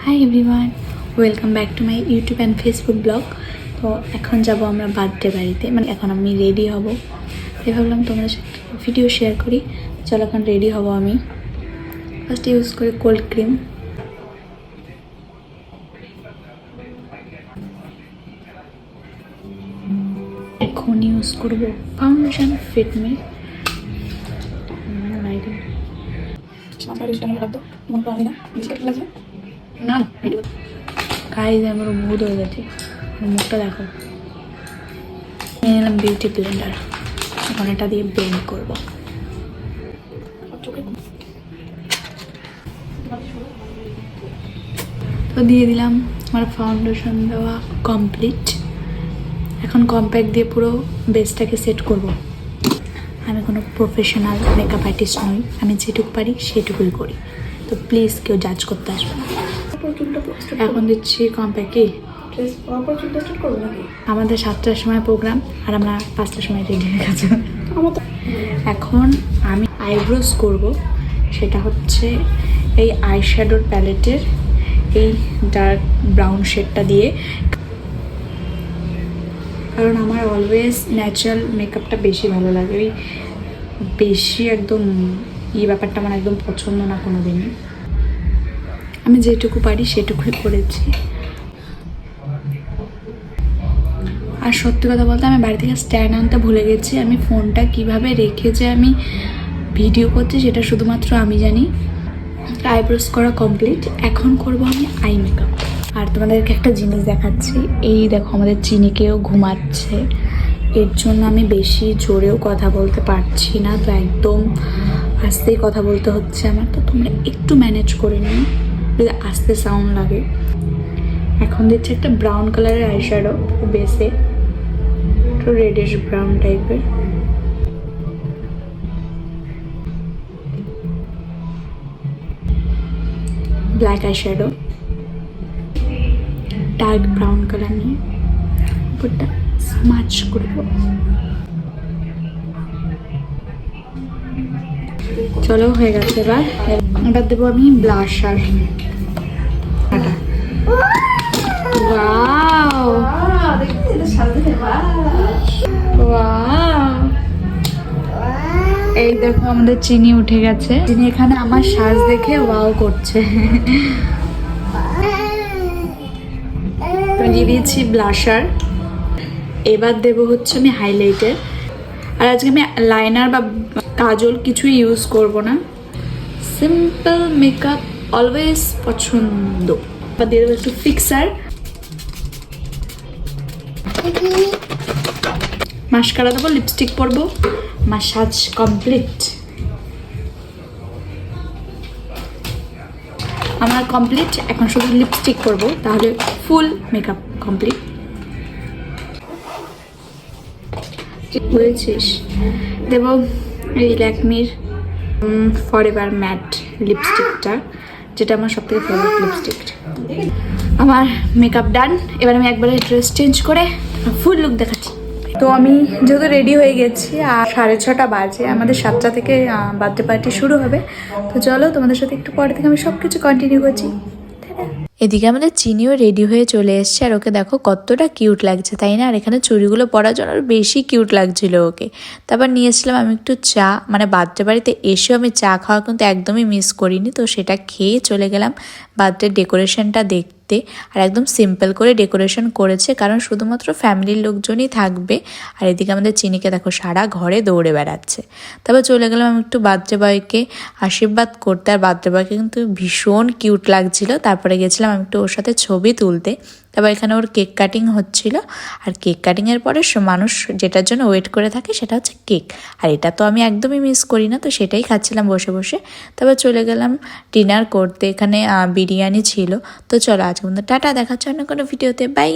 Hi everyone, welcome back to my YouTube and Facebook blog. তো এখন যাব আমরা বার্থডে বাড়িতে, মানে এখন আমি রেডি হব। তাই ভাবলাম তোমাদের সাথে ভিডিও শেয়ার করি। চলো এখন রেডি হব। আমি ফার্স্ট ইউজ করি কোল্ড ক্রিম। এখন ইউজ করব ফাউন্ডেশন ফিটমি। না গাইজ আমার ভূত হয়ে গেছে, মুখটা দেখো। নিয়ে নিলাম বিউটি ব্লেন্ডার, এখন এটা দিয়ে ব্লেন্ড করব। তো দিয়ে দিলাম আমার ফাউন্ডেশন দেওয়া কমপ্লিট। এখন কম্প্যাক্ট দিয়ে পুরো বেসটাকে সেট করব। আমি কোনো প্রফেশনাল মেকআপ আর্টিস্ট নই, আমি যেটুকু পারি সেটুকুই করি। তো প্লিজ কেউ জাজ করতে আসবে না। এখন দিচ্ছি কম্প্যাক্টই। আমাদের 7টার সময় প্রোগ্রাম আর আমরা 5টার সময় রেডি হয়ে গেছি। এখন আমি আইব্রোজ করব। সেটা হচ্ছে এই আইশ্যাডোর প্যালেটের এই ডার্ক ব্রাউন শেডটা দিয়ে, কারণ আমার অলওয়েজ ন্যাচারাল মেকআপটা বেশি ভালো লাগে। ওই বেশি একদম এই ব্যাপারটা আমার একদম পছন্দ না কোনো দিনই। আমি যেটুকু পারি সেটুকুই করেছি। আর সত্যি কথা বলতে আমি বাড়ি থেকে স্ট্যান্ড আনতে ভুলে গেছি। আমি ফোনটা কিভাবে রেখে যে আমি ভিডিও করছি সেটা শুধুমাত্র আমি জানি। আইব্রোস করা কমপ্লিট, এখন করব আমি আই মেকআপ। আর তোমাদেরকে একটা জিনিস দেখাচ্ছি। এই দেখো আমাদের চিনিকেও ঘুমাচ্ছে, এর জন্য আমি বেশি জোরেও কথা বলতে পারছি না, তো একদম আস্তেই কথা বলতে হচ্ছে আমার। তো তোমরা একটু ম্যানেজ করে নিও যদি আস্তে সাউন্ড লাগে। এখন দিচ্ছে একটা ব্রাউন কালারের আইশ্যাডো বেসে, একটু রেডিশ ব্রাউন টাইপের। Black eyeshadow dark brown colour নিয়ে উপরটা স্মাচ করবো। চলো হয়ে গেছে। এবার দেবো আমি ব্লাশার। ওয়াও ওয়াও, এই দেখো আমাদের চিনি উঠে গেছে। চিনি এখানে আমার সাজ দেখে ওয়াও করছে। দিয়ে দিয়েছি ব্লাশার। এবার দেবো হচ্ছে আমি হাইলাইটার। আর আজকে আমি লাইনার বা কাজল কিছুই ইউজ করব না, সিম্পল মেকআপ অলওয়েজ পছন্দ। বা দিয়ে দেবো একটু ফিক্সার। মাস্কারা দেবো, লিপস্টিক পরবো। মাসাজ কমপ্লিট, আমার কমপ্লিট। এখন শুধু লিপস্টিক পরবো, তাহলে ফুল মেকআপ কমপ্লিট। বুঝেছিস? দেবো এই ল্যাকমির ফরএভার ম্যাট লিপস্টিকটা, যেটা আমার সব থেকে ফেভারিট লিপস্টিক। আমার মেকআপ ডান। এবার আমি একবারে ড্রেস চেঞ্জ করে ফুল লুক দেখাচ্ছি। তো আমি যেহেতু রেডি হয়ে গেছি আর 6:30 বাজে, আমাদের 7টা থেকে বার্থডে পার্টি শুরু হবে। তো চলো তোমাদের সাথে একটু পরে থেকে আমি সব কিছু কন্টিনিউ করছি। এদিকে আমাদের চিনিও রেডি হয়ে চলে এসছে, আর ওকে দেখো কতটা কিউট লাগছে, তাই না? আর এখানে চুড়িগুলো পরার জন্য আরও বেশি কিউট লাগছিল ওকে। তারপর নিয়ে এসেছিলাম আমি একটু চা, মানে বার্থডে বাড়িতে এসেও আমি চা খাওয়া কিন্তু একদমই মিস করিনি। তো সেটা খেয়ে চলে গেলাম বার্থডে ডেকোরেশনটা দেখতে। আর একদম সিম্পল করে ডেকোরেশন করেছে, কারণ শুধুমাত্র ফ্যামিলির লোকজনই থাকবে। আর এদিকে আমাদের চিনিকে দেখো সারা ঘরে দৌড়ে বেড়াচ্ছে। তারপর চলে গেলাম আমি একটু বার্থডে বয়কে আশীর্বাদ করতে। আর বার্থডে বয়কে কিন্তু ভীষণ কিউট লাগছিল। তারপরে গেছিলাম আমি একটু ওর সাথে ছবি তুলতে। তারপর এখানে ওর কেক কাটিং হচ্ছিল। আর কেক কাটিংয়ের পরে মানুষ যেটার জন্য ওয়েট করে থাকে সেটা হচ্ছে কেক। আর এটা তো আমি একদমই মিস করি না, তো সেটাই খাচ্ছিলাম বসে বসে। তারপর চলে গেলাম ডিনার করতে। এখানে বিরিয়ানি ছিল। তো চলো আজকে টাটা, দেখাচ্ছে অন্য কোনো ভিডিওতে। বাই।